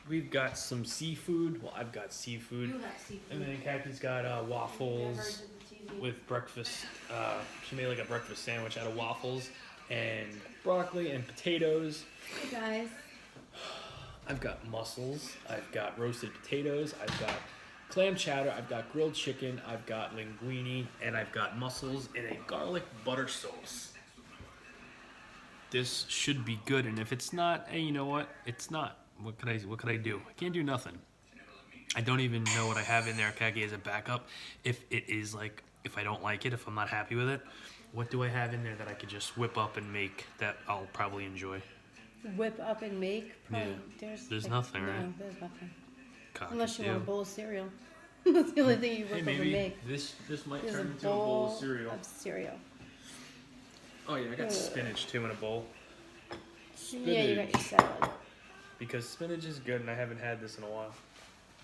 we've got some seafood. Well, I've got seafood. You have seafood. And then Kaki's got waffles Never did the TV. with breakfast. She made like a breakfast sandwich out of waffles and broccoli and potatoes. Hey guys. I've got mussels. I've got roasted potatoes. I've got clam chowder. I've got grilled chicken. I've got linguine, and I've got mussels in a garlic butter sauce. This should be good, and if it's not, hey, you know what? It's not. What could I do? I can't do nothing. I don't even know what I have in there, Kaki, as a backup. If it is like, if I don't like it, if I'm not happy with it, what do I have in there that I could just whip up and make that I'll probably enjoy? Whip up and make? Probably, Yeah. There's nothing, right? No, there's nothing. Cocky Unless you too. want a bowl of cereal. That's the only thing you Hey, whip up and maybe make. this might There's turn a into a bowl of cereal. of cereal. Oh yeah, I got spinach too in a bowl. Yeah, you got your salad. Because spinach is good, and I haven't had this in a while.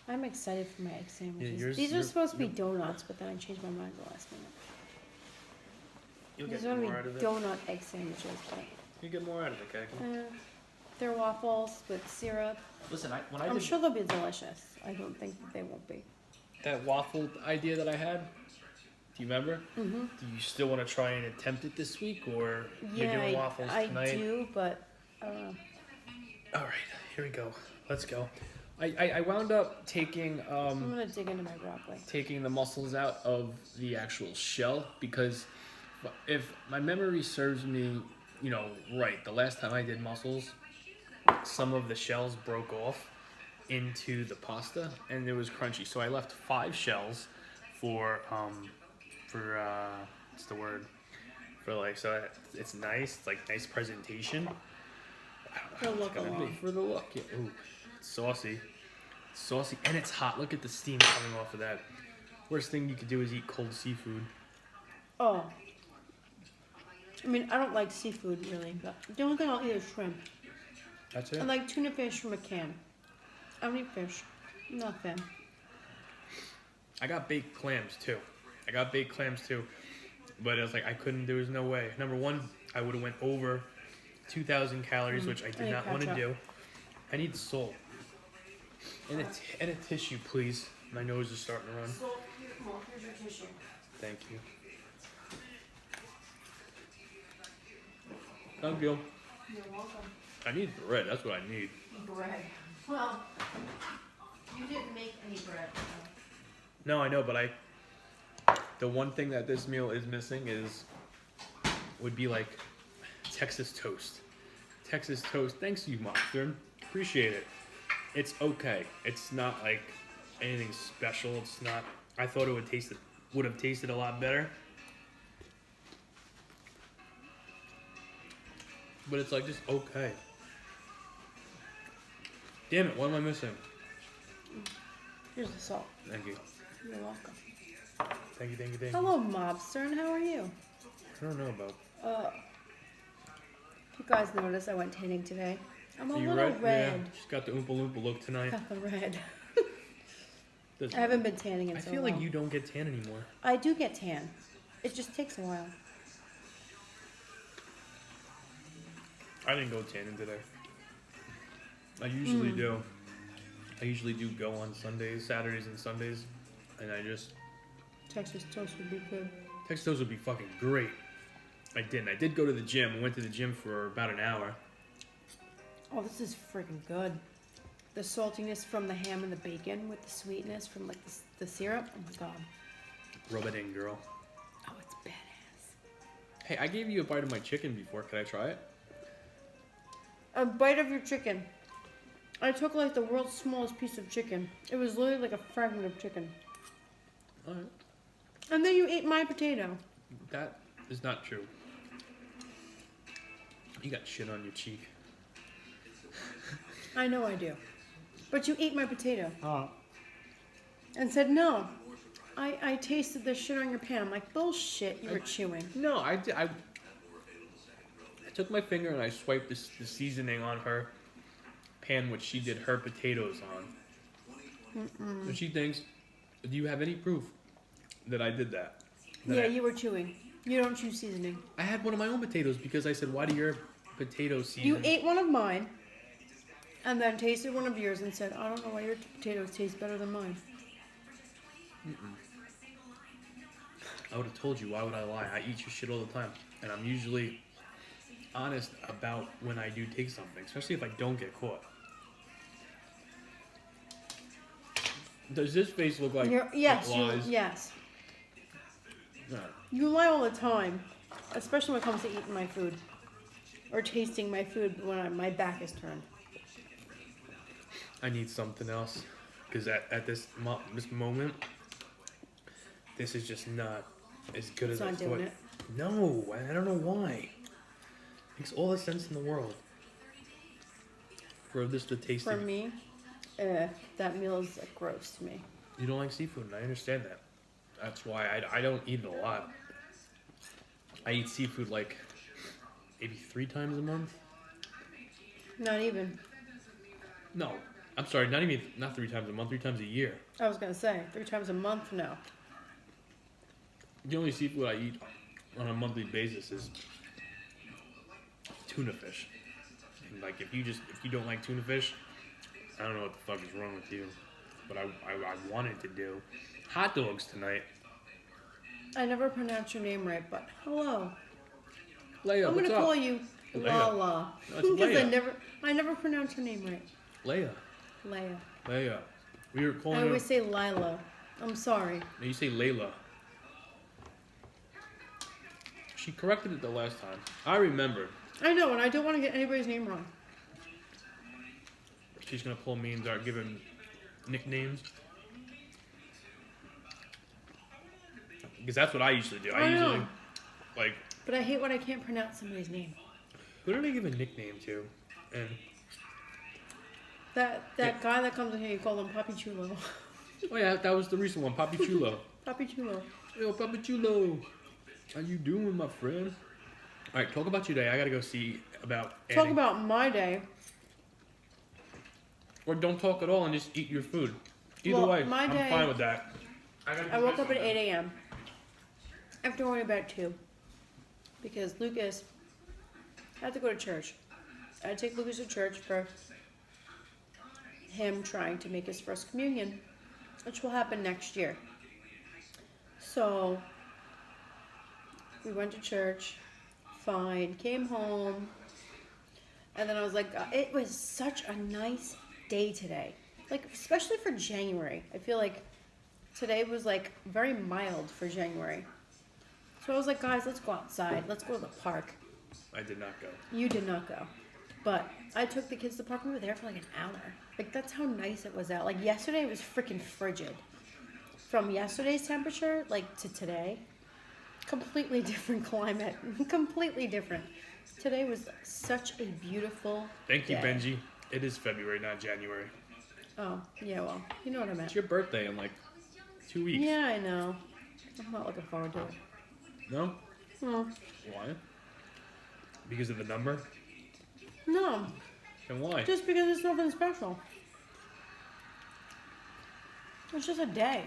I'm excited for my egg sandwiches. yours- These are you're- supposed to be donuts, but then I changed my mind the last minute. You'll These get are more going out to of be it. donut egg sandwiches, but You get more out of it, Kaki. they're waffles with syrup. Listen, when I I'm did sure they'll be delicious. I don't think that they won't be. that waffle idea that I had, do you remember? Mm-hmm. Do you still want to try and attempt it this week, or you're Yeah, doing waffles I tonight? do, but I don't know. All right, here we go. Let's go. I wound up taking I'm gonna dig into my broccoli. taking the mussels out of the actual shell because if my memory serves me, right, the last time I did mussels, some of the shells broke off into the pasta and it was crunchy. So I left 5 shells for what's the word? For like, so it's nice, it's like nice presentation. I don't know how For it's gonna look be. For the look, yeah. Ooh, it's saucy. Saucy, and it's hot. Look at the steam coming off of that. Worst thing you could do is eat cold seafood. Oh. I mean, I don't like seafood really, but the only thing I'll eat is shrimp. That's I it. like tuna fish from a can. I don't eat fish. I'm not a fan. I got baked clams too. But it was like I couldn't. There was no way. Number one, I would have went over 2,000 calories, which I I did need not want to ketchup. do. I need salt and a tissue, please. My nose is starting to run. So, here's your tissue. Thank you. Thank you. You're welcome. I need bread. That's what I need. Bread. Well, you didn't make any bread. No, I know, but the one thing that this meal is missing would be like Texas toast. Texas toast. Thanks, you monster. Appreciate it. It's okay. It's not like anything special. It's not. I thought it would have tasted a lot better. But it's like just okay. Damn it! What am I missing? Here's the salt. Thank you. You're welcome. Thank you. Hello, mobster, and how are you? I don't know about. If you guys noticed, I went tanning today. I'm a You little red? red. Yeah, she's got the Oompa Loompa look tonight. Got the red. Doesn't- I haven't been tanning in I so feel long. like you don't get tan anymore. I do get tan. It just takes a while. I didn't go tanning today. I usually do. I usually do go on Sundays, Saturdays, and Sundays, and I just Texas toast would be good. Texas toast would be fucking great. I didn't. I did go to the gym. I went to the gym for about an hour. Oh, this is freaking good. The saltiness from the ham and the bacon with the sweetness from like the syrup. Oh my god. Rub it in, girl. Oh, it's badass. Hey, I gave you a bite of my chicken before. Can I try it? A bite of your chicken. I took like the world's smallest piece of chicken. It was literally like a fragment of chicken. All right. And then you ate my potato. That is not true. You got shit on your cheek. I know I do. But you ate my potato. Oh. And said, no, I tasted the shit on your pan. I'm like, bullshit, you were chewing. No, I took my finger and I swiped the seasoning on her pan, which she did her potatoes on. So she thinks, do you have any proof that I did that? Yeah, you were chewing. You don't chew seasoning. I had one of my own potatoes because I said, why do your potato season? You ate one of mine, And then tasted one of yours and said, I don't know why your potatoes taste better than mine. I would have told you. Why would I lie? I eat your shit all the time, and I'm usually honest about when I do take something, especially if I don't get caught. Does this face look like Yes, it lies? yes. No. You lie all the time, especially when it comes to eating my food or tasting my food when my back is turned. I need something else, because at this moment, this is just not as good It's as I not thought. doing it. No, I don't know why. Makes all the sense in the world for this to taste. For me, that meal is gross to me. You don't like seafood, and I understand that. That's why I don't eat it a lot. I eat seafood like maybe 3 times a month. Not even. No, I'm sorry, not 3 times a month, 3 times a year. I was going to say, 3 times a month? No. The only seafood I eat on a monthly basis is tuna fish. And like if you don't like tuna fish, I don't know what the fuck is wrong with you. But I wanted to do hot dogs tonight. I never pronounce your name right, but hello. Leia, I'm what's gonna up? call you Leia. Lala. No, it's Because Leia. I never pronounce your name right. Leia. Leia. We were calling I her. always say Lila. I'm sorry. No, you say Layla. She corrected it the last time. I remember. I know, and I don't want to get anybody's name wrong. She's gonna pull me and start giving nicknames. Because that's what I usually do. I know. usually, like, But I hate when I can't pronounce somebody's name. who do they give a nickname to? And That Yeah. guy that comes in here, you call him Papi Chulo. oh yeah, that was the recent one, Papi Chulo. Papi Chulo. Yo, Papi Chulo, how you doing, my friend? All right, talk about you today. I gotta go see about. Talk about my day. Or don't talk at all and just eat your food. Either Well, way, my I'm day- fine with that. I woke up at 8 a.m. after going to bed at 2. Because Lucas had to go to church. I had to take Lucas to church for him trying to make his first communion, which will happen next year. So we went to church, fine, came home, and then I was like, it was such a nice day today. Like, especially for January. I feel like today was like very mild for January. So I was like, guys, let's go outside. Let's go to the park. I did not go. You did not go. But I took the kids to the park. We were there for like an hour. Like, that's how nice it was out. Like, yesterday was freaking frigid. From yesterday's temperature, like, to today, completely different climate. Completely different. Today was such a beautiful Thank you, day. Benji. It is February, not January. Oh, yeah, well, you know what I meant. It's your birthday in like 2 weeks. Yeah, I know. I'm not looking forward to it. No? No. Why? Because of the number? No, And why? just because it's nothing special. It's just a day.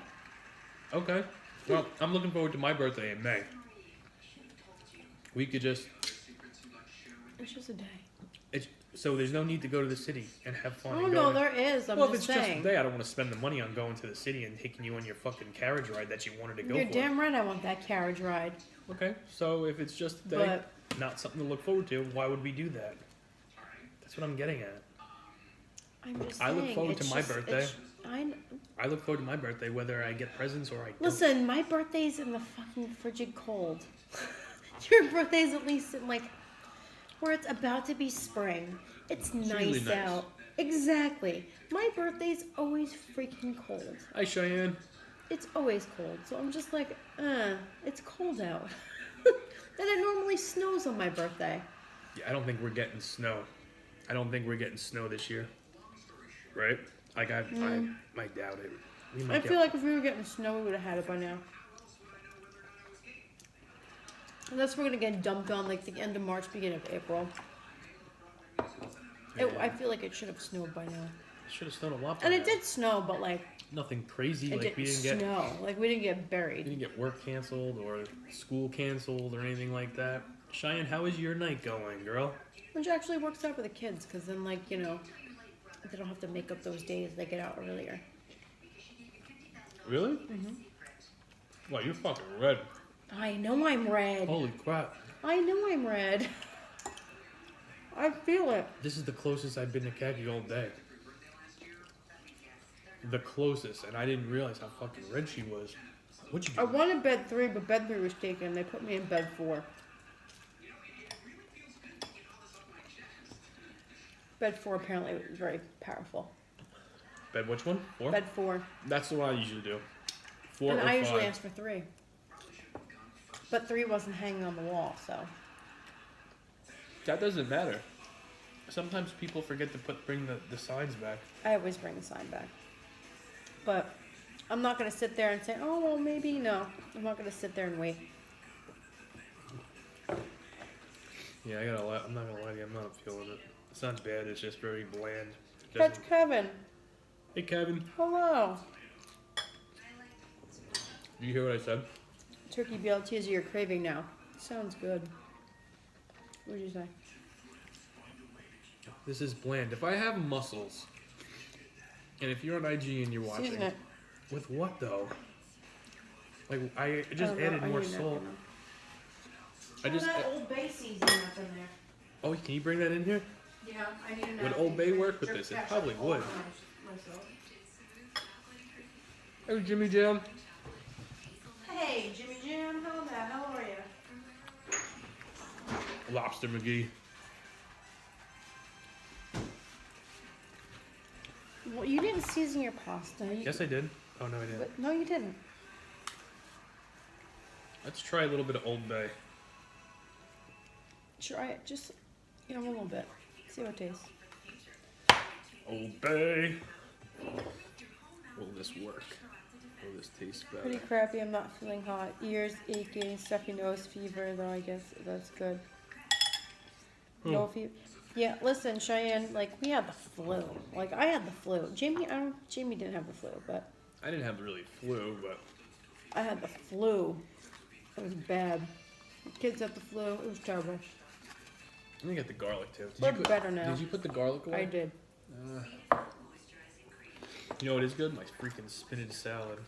Okay. Well, I'm looking forward to my birthday in May. We could just. It's just a day. So there's no need to go to the city and have fun. Oh, and no, go there is. I'm well, if just it's saying. just a day, I don't want to spend the money on going to the city and taking you on your fucking carriage ride that you wanted to go You're for. damn right I want that carriage ride. Okay, so if it's just a day, But not something to look forward to, why would we do that? That's what I'm getting at. I'm just I saying. look forward to my birthday. I look forward to my birthday whether I get presents or I don't. Listen, my birthday's in the fucking frigid cold. Your birthday's at least in like where it's about to be spring. It's really nice nice. out. Exactly. My birthday's always freaking cold. Hi, Cheyenne. It's always cold. So I'm just like, it's cold out. And it normally snows on my birthday. Yeah, I don't think we're getting snow. I don't think we're getting snow this year. Right? Like, I doubt it. We might I feel like if we were getting snow, we would have had it by now. Unless we're going to get dumped on like the end of March, beginning of April. I feel like it should have snowed by now. Should have snowed a lot. by And it now. did snow, but like, Nothing crazy. it Like we didn't didn't get snow. Like, we didn't get we buried. didn't get work canceled or school canceled or anything like that. Cheyenne, how is your night going, girl? Which actually works out for the kids, because then, like, you know, They don't have to make up those days. They get out earlier. Really? Mm-hmm. Wow, you're fucking red. I know I'm red. Holy crap. I know I'm red. I feel it. This is the closest I've been to khaki all day. The closest, and I didn't realize how fucking red she was. What'd you do? I wanted bed 3, but bed 3 was taken. They put me in bed 4. Bed 4 apparently was very powerful. Bed which one? 4? Bed 4. That's the one I usually do. 4 And or I 5. usually ask for 3. But 3 wasn't hanging on the wall, so. That doesn't matter. Sometimes people forget to bring the signs back. I always bring the sign back. But I'm not going to sit there and say, oh, well, maybe no. I'm not going to sit there and wait. Yeah, I'm not gonna lie to you, I'm not feeling it. It's not bad, it's just very bland. That's Kevin. Hey Kevin, Hello. do you hear what I said? Turkey BLTs you're craving now. Sounds good. What did you say? This is bland. If I have muscles, and if you're on IG and you're watching, Season it. with what though? Like I just I don't know. added I more need a salt. napkin. I just that Old Bay seasoning up in there. Oh, can you bring that in here? Yeah, I need a Would Old Bay work with this? It probably would. Hey Jimmy Jam. Hey, Jimmy Jam, how are you? Lobster McGee. Well, you didn't season your pasta. Yes, I did. Oh no, I didn't. But, no, you didn't. Let's try a little bit of Old Bay. Try it, just a little bit. See what it tastes. Old Bay. Will this work? Will this taste better? Pretty crappy. I'm not feeling hot. Ears aching, stuffy nose, fever. Though I guess that's good. No fever. Yeah, listen, Cheyenne. Like we had the flu. Like I had the flu. Jamie didn't have the flu, but I didn't have really flu, but I had the flu. It was bad. The kids had the flu. It was terrible. I think I got the garlic too. We're better now. Did you put the garlic away? I did. You know what is good? My freaking spinach salad.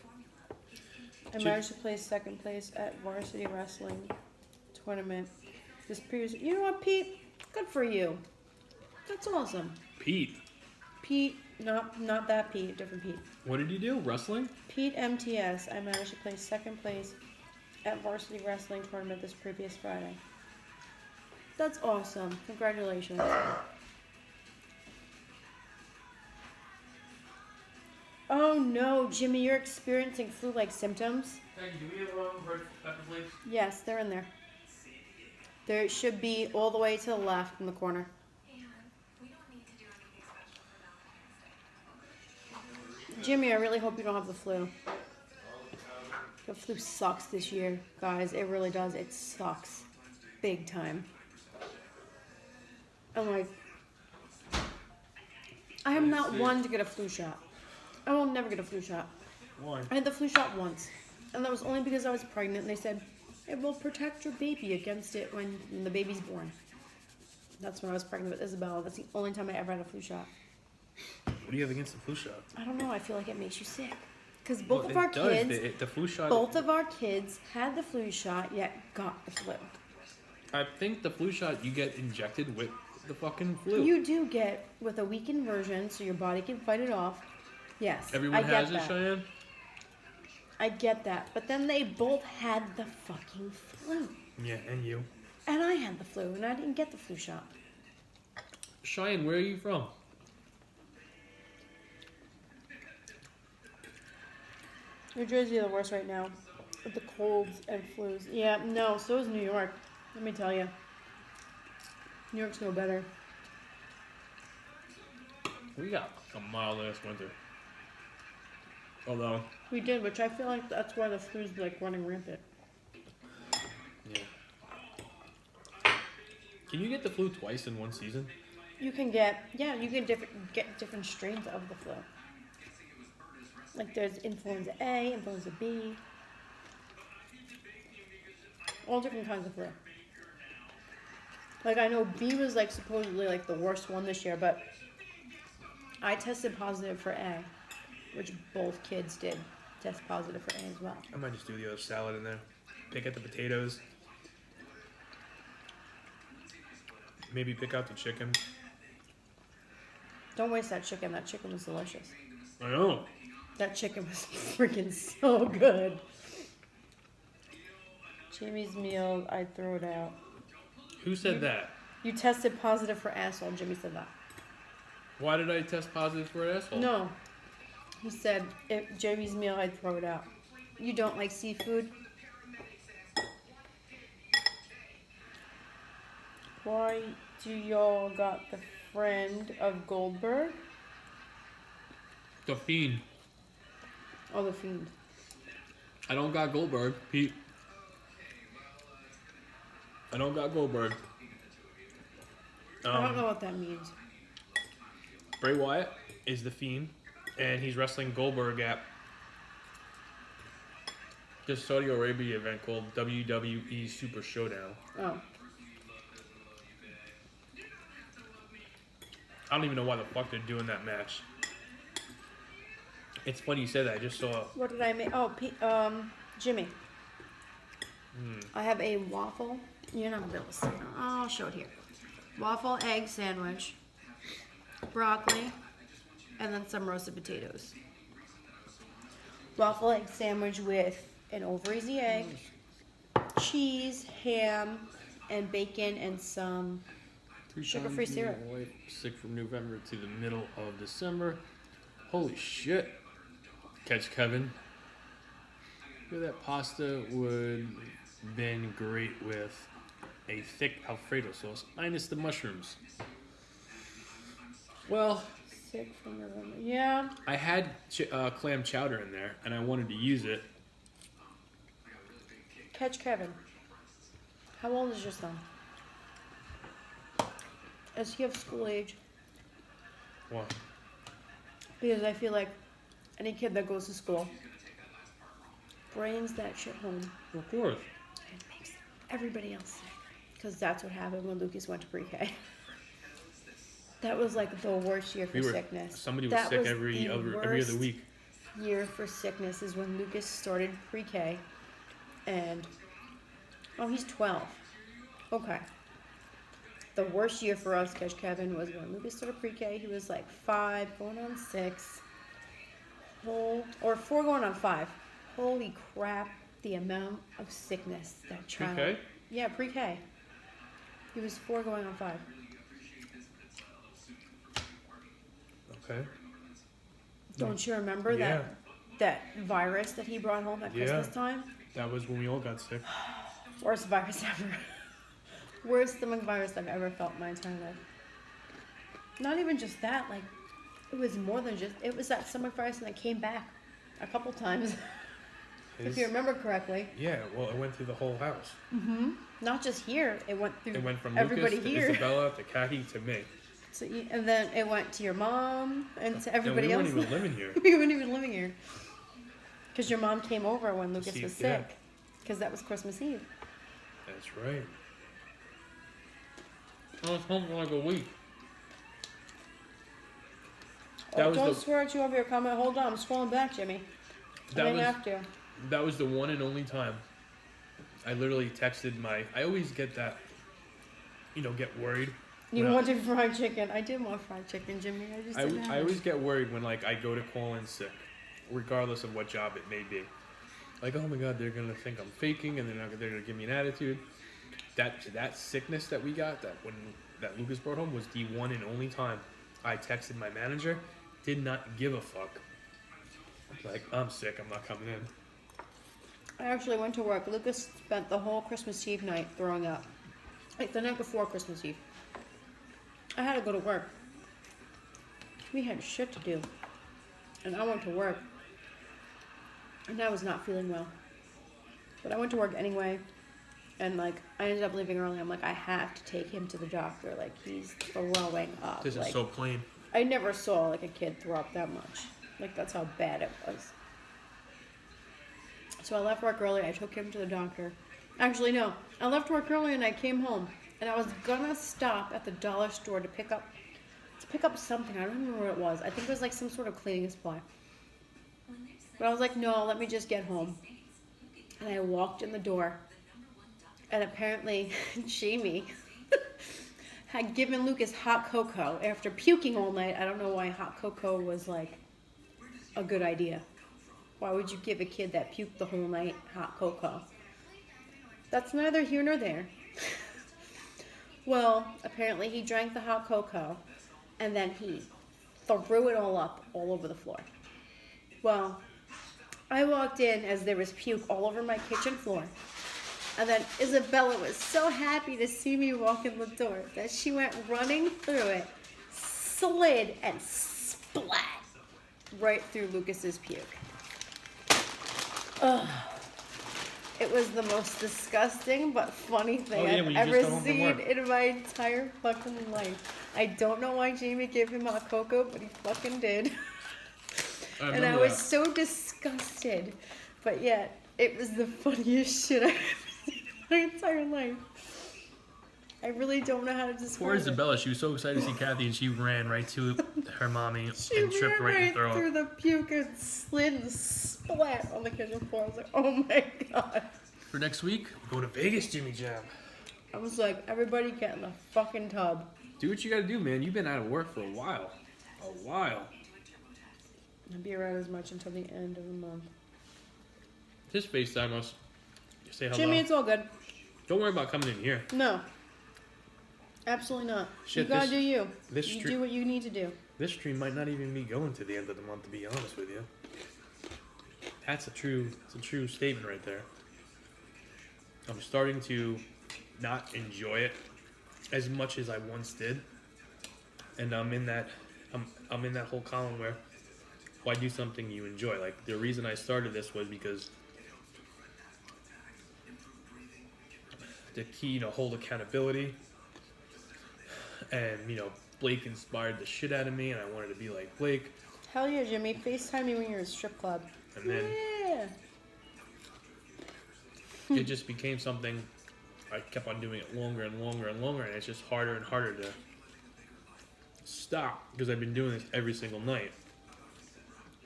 I managed to place second place at varsity wrestling tournament. This previous, you know what, Pete? Good for you. That's awesome. Pete. Pete, not that Pete, different Pete. What did you do? Wrestling? Pete MTS. I managed to place second place at varsity wrestling tournament this previous Friday. That's awesome. Congratulations. Oh no, Jimmy, you're experiencing flu-like symptoms. Hey, do we have red pepper flakes? Yes, they're in there. There should be all the way to the left in the corner. Jimmy, I really hope you don't have the flu. The flu sucks this year, guys. It really does. It sucks. Big time. I'm like, I am not one to get a flu shot. I will never get a flu shot. Why? I had the flu shot once, and that was only because I was pregnant, and they said, it will protect your baby against it when the baby's born. That's when I was pregnant with Isabella. That's the only time I ever had a flu shot. What do you have against the flu shot? I don't know. I feel like it makes you sick. Because both Well, of our it does. kids, The flu shot. both of our kids had the flu shot, yet got the flu. I think the flu shot you get injected with the fucking flu. You do get with a weakened version, so your body can fight it off. Yes, Everyone I get has it, that. Cheyenne? I get that. But then they both had the fucking flu. Yeah, and you. And I had the flu, and I didn't get the flu shot. Cheyenne, where are you from? New Jersey are the worst right now with the colds and flus. Yeah, no, so is New York. Let me tell you. New York's no better. We got a mild last winter. Although. We did, which I feel like that's why the flu's like running rampant. Yeah. Can you get the flu twice in one season? You can get, you can get different strains of the flu. Like there's influenza A, influenza B. All different kinds of flu. Like I know B was like supposedly like the worst one this year, but I tested positive for A, which both kids did test positive for A as well. I might just do the other salad in there. Pick out the potatoes. Maybe pick out the chicken. Don't waste that chicken. That chicken was delicious. I know. That chicken was freaking so good. Jimmy's meal, I'd throw it out. Who said that? You tested positive for asshole. Jimmy said that. Why did I test positive for an asshole? No. He said, if Jamie's meal, I'd throw it out. You don't like seafood? Why do y'all got the friend of Goldberg? The Fiend. Oh, the Fiend. I don't got Goldberg, Pete. I don't got Goldberg. I don't know what that means. Bray Wyatt is the Fiend, and he's wrestling Goldberg at this Saudi Arabia event called WWE Super Showdown. Oh. I don't even know why the fuck they're doing that match. It's funny you said that. I just saw. What did I make? Oh, Jimmy. I have a waffle. You're not going to be able to see it. I'll show it here. Waffle egg sandwich, broccoli, and then some roasted potatoes. Waffle egg sandwich with an over easy egg, cheese, ham, and bacon, and some sugar-free syrup. Sick from November to the middle of December. Holy shit. Catch Kevin. That pasta would been great with a thick Alfredo sauce, minus the mushrooms. Well, Sick from November. Yeah. I had clam chowder in there, and I wanted to use it. Catch Kevin. How old is your son? Is he of school age? What? Because I feel like any kid that goes to school brings that shit home. Of course. And makes everybody else sick. Because that's what happened when Lucas went to pre-K. That was like the worst year for sickness. Somebody was that sick was every other week. Year for sickness is when Lucas started pre-K, and he's 12. Okay. The worst year for us, Catch Kevin, was when Lucas started pre-K. He was like 5, going on 6, or 4 going on 5. Holy crap! The amount of sickness that child. Pre-K? Yeah, pre-K. He was 4 going on 5. Okay. Don't you remember that virus that he brought home at Christmas time? That was when we all got sick. Worst virus ever. Worst stomach virus I've ever felt in my entire life. Not even just that, like, it was more than just, it was that stomach virus and it came back a couple times. If you remember correctly. Yeah, well, it went through the whole house. Mm-hmm. Not just here, it went through from everybody Lucas here. to Isabella to Kathy to me. So, and then it went to your mom and to everybody else. We weren't even living here. We weren't even living here. Because your mom came over when Lucas was sick. Yeah. Because that was Christmas Eve. That's right. I was home for like a week. Don't swear at you over your comment. Hold on, I'm scrolling back, Jimmy. I didn't have to. That was the one and only time I literally texted I always get that, get worried. You wanted fried chicken. I did want fried chicken, Jimmy. I just didn't have I always get worried when I go to call in sick, regardless of what job it may be. Like, oh my God, they're gonna think I'm faking, and they're gonna give me an attitude. That sickness that we got, that Lucas brought home, was the one and only time I texted my manager. Did not give a fuck. Like, I'm sick. I'm not coming in. I actually went to work. Lucas spent the whole Christmas Eve night throwing up. Like the night before Christmas Eve. I had to go to work. We had shit to do. And I went to work. And I was not feeling well. But I went to work anyway. And I ended up leaving early. I'm like, I have to take him to the doctor. Like, he's throwing up. This is so plain. I never saw a kid throw up that much. That's how bad it was. So I left work early. I took him to the doctor. Actually, no. I left work early and I came home. And I was gonna stop at the dollar store to pick up to pick up something. I don't remember what it was. I think it was like some sort of cleaning supply. But I was like, no, let me just get home. And I walked in the door. And apparently, Jamie had given Lucas hot cocoa after puking all night. I don't know why hot cocoa was like a good idea. Why would you give a kid that puked the whole night hot cocoa? That's neither here nor there. Well, apparently he drank the hot cocoa and then he threw it all up all over the floor. Well, I walked in as there was puke all over my kitchen floor. And then Isabella was so happy to see me walk in the door that she went running through it, slid, and splat right through Lucas's puke. Ugh. It was the most disgusting but funny thing I've ever seen in my entire fucking life. I don't know why Jamie gave him hot cocoa, but he fucking did. And I was so disgusted. But yet, it was the funniest shit I've ever seen in my entire life. I really don't know how to describe it. Poor Isabella, she was so excited to see Kathy and she ran right to her mommy and tripped right in the throat. She ran right through the puke and slid and splat on the kitchen floor. I was like, oh my god. For next week, go to Vegas, Jimmy Jam. I was like, everybody get in the fucking tub. Do what you gotta do, man. You've been out of work for a while. I'll be around as much until the end of the month. Just FaceTime us. Say hello. Jimmy, it's all good. Don't worry about coming in here. No. Absolutely not. Shit, you gotta do you. You do what you need to do. This stream might not even be going to the end of the month, to be honest with you. It's a true statement right there. I'm starting to not enjoy it as much as I once did. And I'm in that whole column where why do something you enjoy? Like the reason I started this was because the key to hold accountability. And, Blake inspired the shit out of me, and I wanted to be like Blake. Hell yeah, Jimmy. FaceTime me when you're at a strip club. And then it just became something, I kept on doing it longer and longer and longer, and it's just harder and harder to stop, because I've been doing this every single night.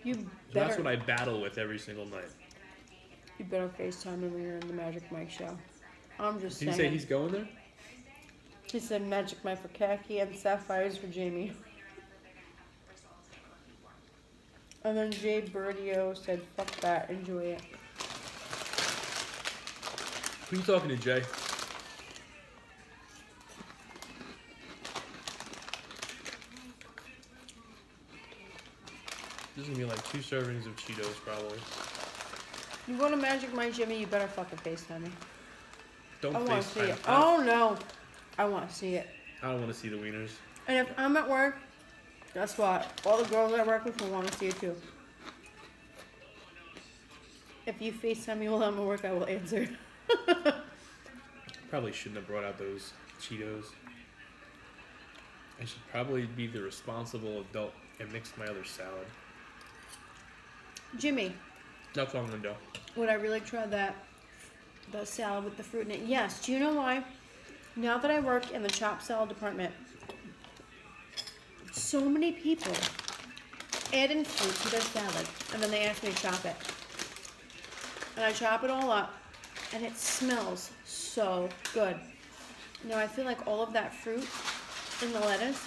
So that's what I battle with every single night. You better FaceTime me when you're in the Magic Mike show. I'm just saying. Did he say he's going there? He said Magic Mike for Khaki and Sapphires for Jamie. And then Jay Birdio said, fuck that, enjoy it. Who are you talking to, Jay? This is going to be like 2 servings of Cheetos, probably. You go to Magic Mike, Jimmy, you better fucking FaceTime me. Don't I want to see it. FaceTime. Oh, no. I want to see it. I don't want to see the wieners. And if I'm at work, guess what? All the girls I work with will want to see it too. If you FaceTime me while I'm at work, I will answer. Probably shouldn't have brought out those Cheetos. I should probably be the responsible adult and mix my other salad. Jimmy. That's what I'm going to do. Would I really try the salad with the fruit in it? Yes. Do you know why? Now that I work in the chopped salad department, so many people add in fruit to their salad, and then they ask me to chop it. And I chop it all up, and it smells so good. Now I feel like all of that fruit in the lettuce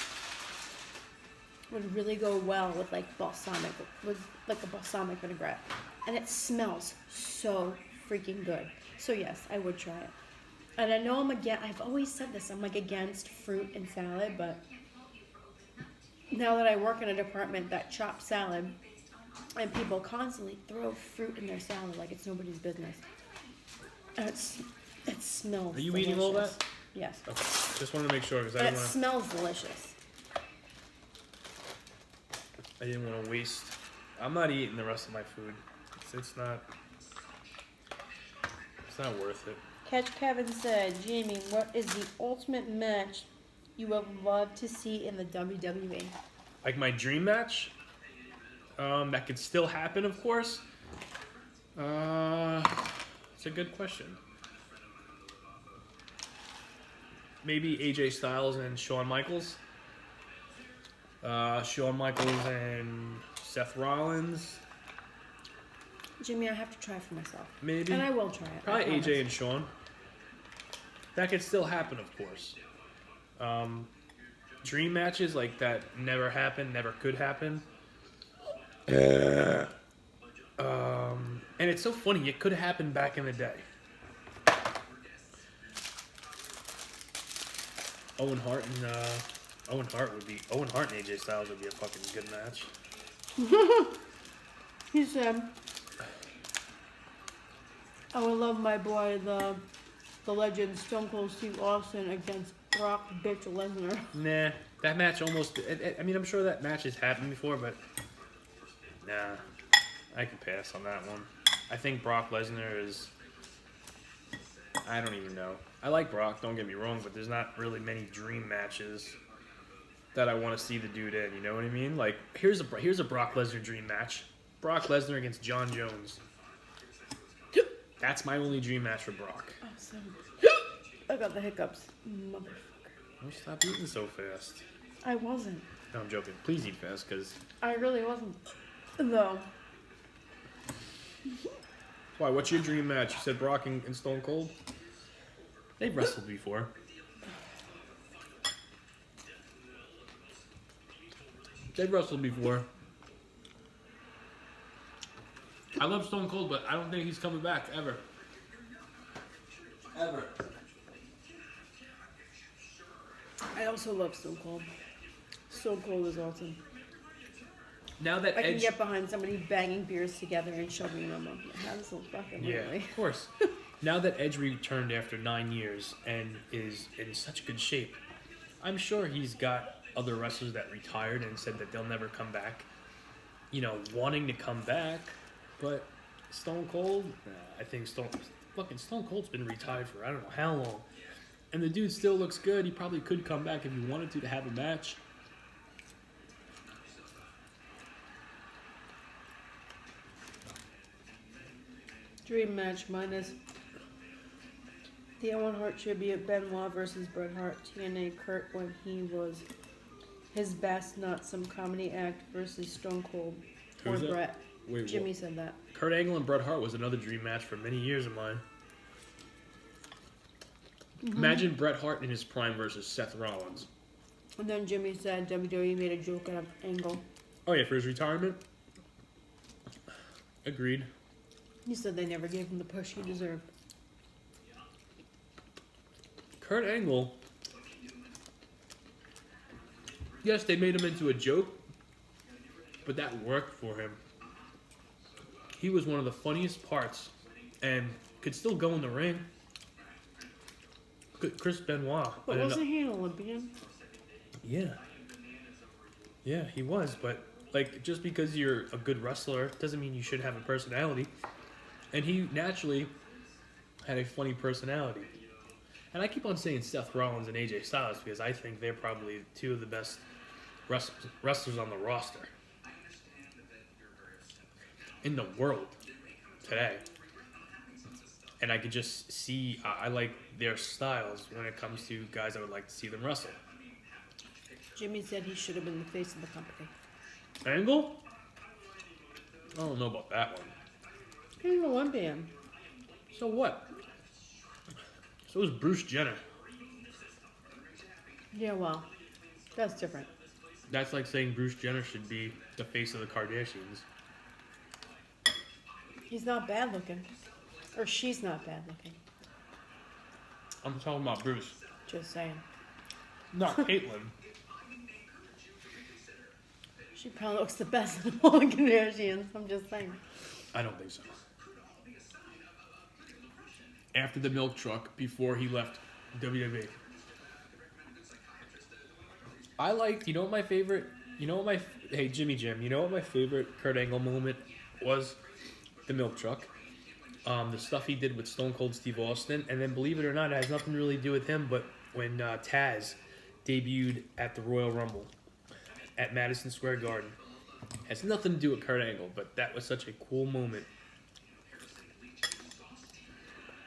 would really go well with like a balsamic vinaigrette. And it smells so freaking good. So yes, I would try it. And I know I've always said this, I'm like against fruit and salad, but now that I work in a department that chops salad, and people constantly throw fruit in their salad like it's nobody's business. And it smells Are you delicious. eating all that? Yes. Okay. Just wanted to make sure, because And it smells delicious. I didn't want to waste. I'm not eating the rest of my food. It's not worth it. Catch Kevin said, Jamie, what is the ultimate match you would love to see in the WWE? Like my dream match? That could still happen, of course. It's a good question. Maybe AJ Styles and Shawn Michaels. Shawn Michaels and Seth Rollins. Jimmy, I have to try for myself. Maybe. And I will try it. Probably I promise. AJ and Shawn. That could still happen, of course. Dream matches like that never happened, never could happen. And it's so funny, it could have happened back in the day. Owen Hart and AJ Styles would be a fucking good match. He said, I would love my boy, the legend Stone Cold Steve Austin against Brock bitch Lesnar. Nah, that match almost. I mean, I'm sure that match has happened before, but nah, I can pass on that one. I think Brock Lesnar is. I don't even know. I like Brock, don't get me wrong, but there's not really many dream matches that I want to see the dude in. You know what I mean? Like, here's a Brock Lesnar dream match. Brock Lesnar against John Jones. That's my only dream match for Brock. Awesome. I got the hiccups. Motherfucker. Don't stop eating so fast. I wasn't. No, I'm joking. Please eat fast, because... I really wasn't. No. Why, what's your dream match? You said Brock and Stone Cold? They've wrestled before. They've wrestled before. I love Stone Cold, but I don't think he's coming back, ever. Ever. I also love Stone Cold. Stone Cold is awesome. Now that I can Edge... get behind somebody banging beers together and shoving them up. Absolutely fucking Yeah, really. of course. Now that Edge returned after 9 years and is in such good shape, I'm sure he's got other wrestlers that retired and said that they'll never come back, you know, wanting to come back. But Stone Cold, I think Stone Cold's been retired for I don't know how long. And the dude still looks good. He probably could come back if he wanted to have a match. Dream match minus the Owen Hart tribute, Benoit versus Bret Hart, TNA Kurt when he was his best, not some comedy act versus Stone Cold or Who's that? Bret. Wait, Jimmy what? said that. Kurt Angle and Bret Hart was another dream match for many years of mine. Mm-hmm. Imagine Bret Hart in his prime versus Seth Rollins. And then Jimmy said WWE made a joke out of Angle. Oh yeah, for his retirement? Agreed. He said they never gave him the push he deserved. Kurt Angle, yes, they made him into a joke, but that worked for him. He was one of the funniest parts and could still go in the ring. Chris Benoit. But wasn't he an Olympian? Yeah. Yeah, he was, but like just because you're a good wrestler doesn't mean you should have a personality. And he naturally had a funny personality. And I keep on saying Seth Rollins and AJ Styles because I think they're probably two of the best wrestlers on the roster in the world today. And I could just see, I like their styles when it comes to guys I would like to see them wrestle. Jimmy said he should have been the face of the company. Angle? I don't know about that one. He's an Olympian. So what? So is Bruce Jenner. Yeah, well, that's different. That's like saying Bruce Jenner should be the face of the Kardashians. He's not bad looking. Or she's not bad looking. I'm talking about Bruce. Just saying. Not Caitlyn. She probably looks the best of all the Kardashians. I'm just saying. I don't think so. After the milk truck, before he left WWE. I like, you know what my favorite, hey Jimmy Jim, you know what my favorite Kurt Angle moment was? The milk truck. The stuff he did with Stone Cold Steve Austin, and then believe it or not, it has nothing really to do with him, but when Taz debuted at the Royal Rumble at Madison Square Garden. Has nothing to do with Kurt Angle, but that was such a cool moment.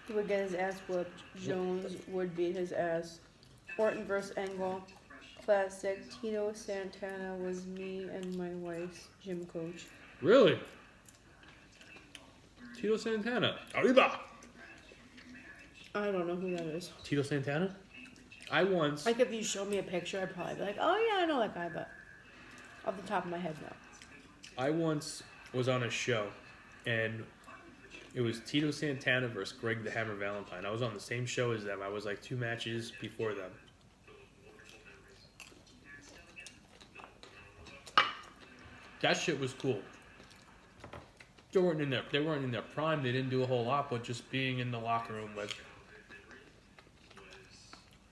He would get his ass whooped. Jones would beat his ass. Orton versus Angle. Classic. Tito Santana was me and my wife's gym coach. Really? Tito Santana. Arriba! I don't know who that is. Tito Santana? I once... Like, if you showed me a picture, I'd probably be like, oh yeah, I know that guy, but off the top of my head, no. I once was on a show, and it was Tito Santana versus Greg the Hammer Valentine. I was on the same show as them. I was like 2 matches before them. That shit was cool. They weren't in their prime. They didn't do a whole lot, but just being in the locker room with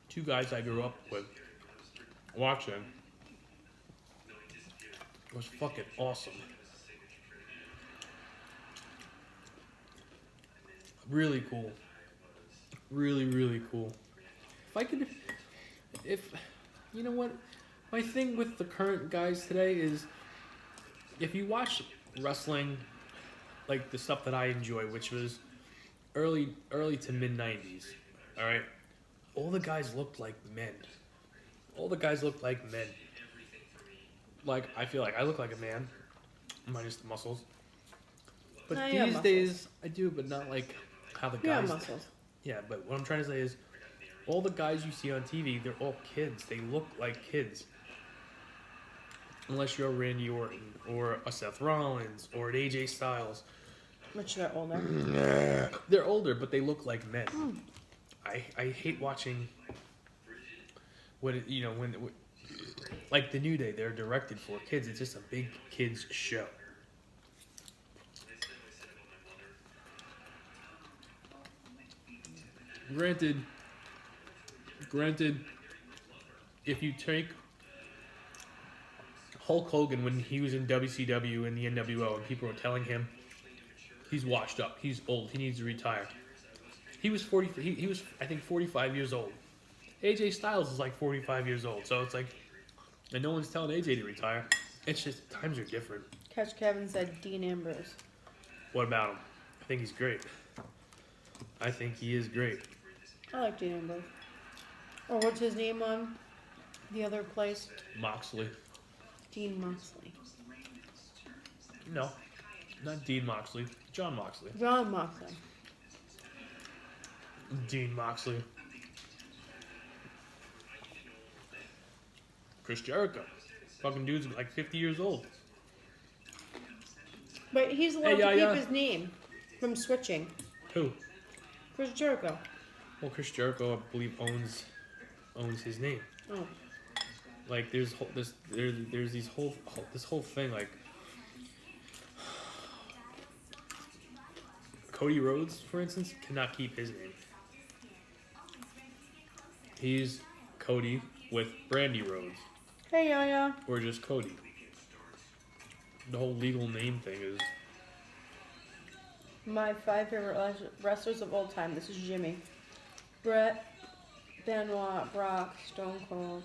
2 guys I grew up with, watching, was fucking awesome. Really cool. Really, really cool. You know what? My thing with the current guys today is, if you watch wrestling, like the stuff that I enjoy, which was early to mid 90s, all right? All the guys looked like men. All the guys looked like men. Like, I feel like I look like a man, minus the muscles. But No, you have these muscles. days, I do, but not like how the You have guys... muscles. Yeah, but what I'm trying to say is, all the guys you see on TV, they're all kids. They look like kids. Unless you're a Randy Orton, or a Seth Rollins, or an AJ Styles. Which they're older. They're older, but they look like men. I hate watching when like the New Day, they're directed for kids. It's just a big kids show. Granted, if you take Hulk Hogan when he was in WCW and the NWO, and people were telling him he's washed up, he's old, he needs to retire. He was 40. He was, I think, 45 years old. AJ Styles is like 45 years old, so it's like, and no one's telling AJ to retire. It's just times are different. Catch Kevin said Dean Ambrose. What about him? I think he's great. I think he is great. I like Dean Ambrose. Or what's his name on the other place? Moxley. Dean Moxley. No, not Dean Moxley. John Moxley. John Moxley. Dean Moxley. Chris Jericho. Fucking dude's like 50 years old. But he's allowed to keep his name from switching. Who? Chris Jericho. Well, Chris Jericho, I believe, owns his name. Oh. Like there's this whole thing, like Cody Rhodes, for instance, cannot keep his name. He's Cody with Brandy Rhodes. Hey, Yaya. Or just Cody. The whole legal name thing is... My 5 favorite wrestlers of all time. This is Jimmy. Brett, Benoit, Brock, Stone Cold,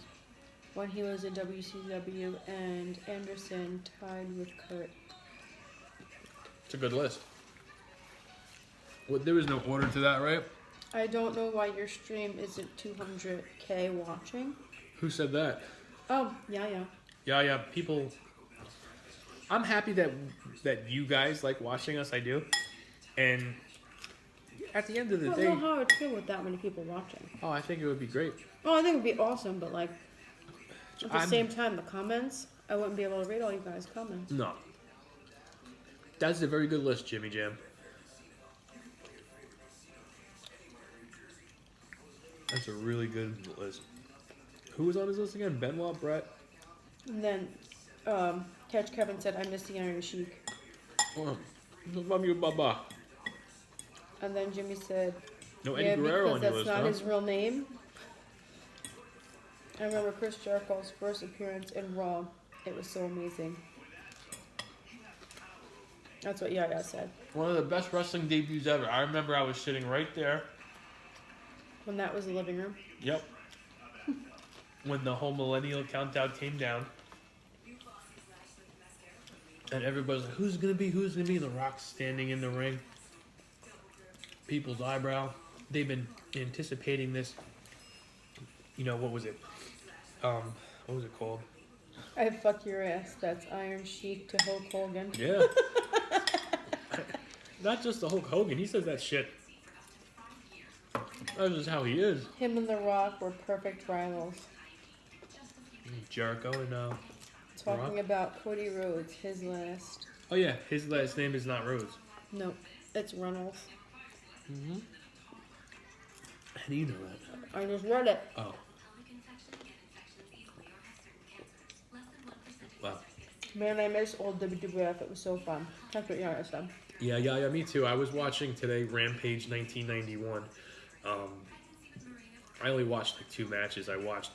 when he was in WCW, and Anderson tied with Kurt. It's a good list. Well, there was no order to that, right? I don't know why your stream isn't 200K watching. Who said that? Oh, Yaya. Yeah, people... I'm happy that you guys like watching us, I do. And at the end of the I day... don't know how I would feel with that many people watching. Oh, I think it would be great. Oh, I think it would be awesome, but like, at the same time, the comments, I wouldn't be able to read all you guys' comments. No. That's a very good list, Jimmy Jam. That's a really good list. Who was on his list again? Benoit, Brett? And then, Catch Kevin said, I miss the Iron Sheik. Oh, love you, Baba. And then Jimmy said, No Eddie yeah, Guerrero because on your that's list, not huh? his real name. I remember Chris Jericho's first appearance in Raw. It was so amazing. That's what Yaya said. One of the best wrestling debuts ever. I remember I was sitting right there. When that was the living room. Yep. When the whole millennial countdown came down. And everybody's like, who's going to be? Who's going to be? The Rock's standing in the ring. People's eyebrow. They've been anticipating this. You know, what was it? what was it called? I fuck your ass. That's Iron Sheik to Hulk Hogan. Yeah. Not just the Hulk Hogan. He says that shit. That's just how he is. Him and The Rock were perfect rivals. Jericho and Talking Rock? about Cody Rhodes, his last. Oh yeah, his last name is not Rhodes. No, it's Reynolds. Mm-hmm. How do you know that? I just read it. Oh. Wow. Man, I miss old WWF. It was so fun. That's what Yara said. Yeah, me too. I was watching today Rampage 1991. I only watched like 2 matches. I watched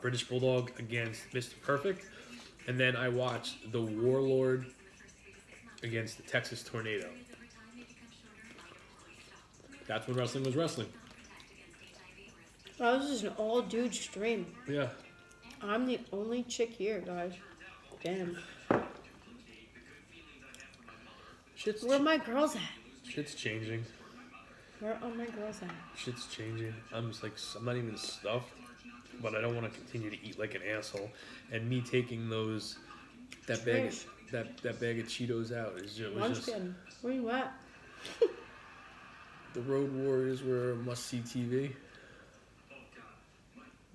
British Bulldog against Mr. Perfect, and then I watched the Warlord against the Texas Tornado. That's when wrestling was wrestling. Oh, this is an all-dude stream. Yeah. I'm the only chick here, guys. Damn. Where are my girls at? Shit's changing. Where are my girls at? Shit's changing. I'm just like, I'm not even stuffed, but I don't want to continue to eat like an asshole. And me taking that bag of Cheetos out is just. Munchkin. Where you at? The Road Warriors were a must-see TV.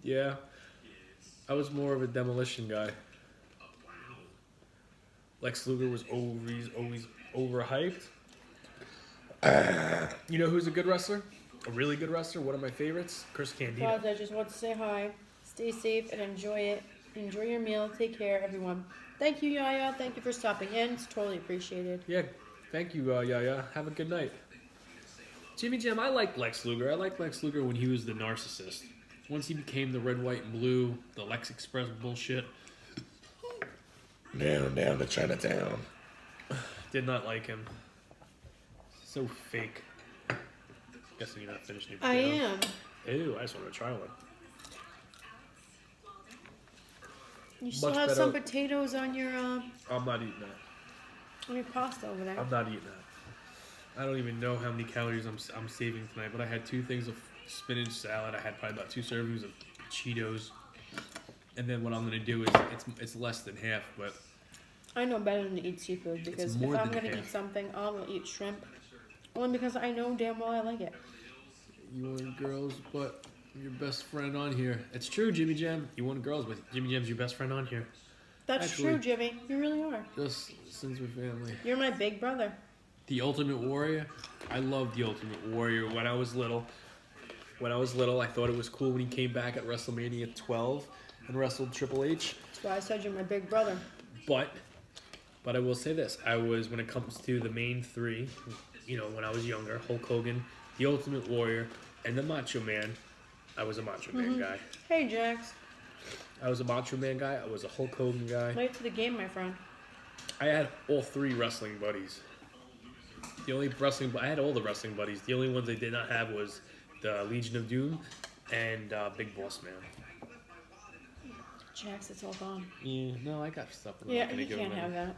Yeah. I was more of a demolition guy. Lex Luger was always overhyped. You know who's a good wrestler? A really good wrestler? One of my favorites? Chris Candido. Guys, I just want to say hi. Stay safe and enjoy it. Enjoy your meal. Take care, everyone. Thank you, Yaya. Thank you for stopping in. It's totally appreciated. Yeah, thank you, Yaya. Have a good night. Jimmy Jam, I like Lex Luger. I liked Lex Luger when he was the narcissist. Once he became the red, white, and blue, the Lex Express bullshit. Down to Chinatown. Did not like him. So fake. Guessing you're not finished your I potato. am. Ew, I just want to try one. You still Much have better- some potatoes on your I'm not eating that. pasta over there. I'm not eating that. I don't even know how many calories I'm saving tonight, but I had 2 things of spinach salad. I had probably about 2 servings of Cheetos. And then what I'm going to do is, it's less than half, but I know better than to eat seafood because if more I'm than going to half. eat something, I'll eat shrimp. Only because I know damn well I like it. you want girls, but your best friend on here. It's true, Jimmy Jam. You want girls, but Jimmy Jam's your best friend on here. That's Actually- true, Jimmy. You really are. Just since we're family. You're my big brother. The Ultimate Warrior. I loved The Ultimate Warrior when I was little. I thought it was cool when he came back at WrestleMania 12 and wrestled Triple H. That's why I said you're my big brother. But I will say this. When it comes to the main 3, when I was younger, Hulk Hogan, The Ultimate Warrior, and the Macho Man, I was a Macho Man guy. Hey, Jax. I was a Macho Man guy. I was a Hulk Hogan guy. Late to the game, my friend. I had all 3 wrestling buddies. I had all the wrestling buddies. The only ones I did not have was the Legion of Doom and Big Boss Man. Jax, it's all gone. Yeah, no, I got stuff. I'm Yeah, not gonna you give can't him have any.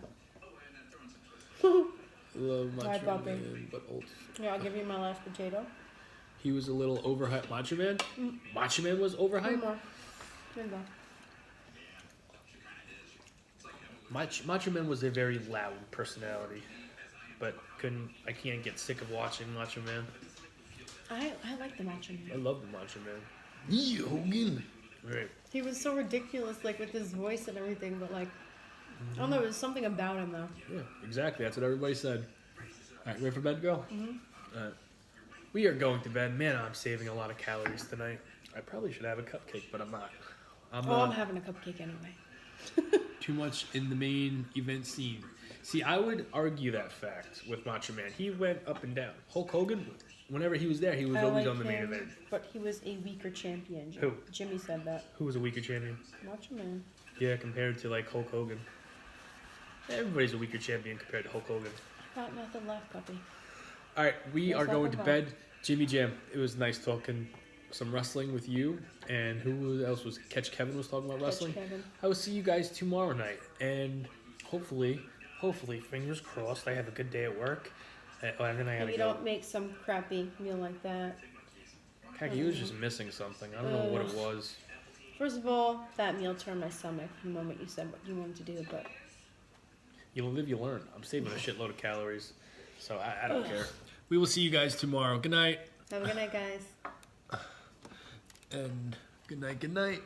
that. Love Bye, Macho puppy. Man, but old. Yeah, I'll give you my last potato. He was a little overhyped. Macho Man? Macho Man was One overhyped? more. There you go. Macho Man was a very loud personality, but I can't get sick of watching Macho Man. I like the Macho I Man. love the Macho Man. Yeah, Hogan. Right. He was so ridiculous, like with his voice and everything, but like, I don't know, there was something about him though. Yeah, exactly. That's what everybody said. All right, ready for bed to go? All right. We are going to bed. Man, I'm saving a lot of calories tonight. I probably should have a cupcake, but I'm not. I'm having a cupcake anyway. Too much in the main event scene. See, I would argue that fact with Macho Man. He went up and down. Hulk Hogan, whenever he was there, he was I always like on the main him, event. But he was a weaker champion. Who? Jimmy said that. Who was a weaker champion? Macho Man. Yeah, compared to like Hulk Hogan. Everybody's a weaker champion compared to Hulk Hogan. Got nothing left, puppy. All right, we Yes, are going to I'll bed. Jimmy Jam, it was nice talking some wrestling with you. And who else was Catch Kevin was talking about wrestling? Kevin. I will see you guys tomorrow night, and hopefully, fingers crossed, I have a good day at work. And then I And gotta you go. don't make some crappy meal like that. Heck, he was just missing something. I don't know what it was. First of all, that meal turned my stomach the moment you said what you wanted to do, but You live, you learn. I'm saving a shitload of calories, so I don't care. We will see you guys tomorrow. Good night. have a good night, guys. And good night, good night.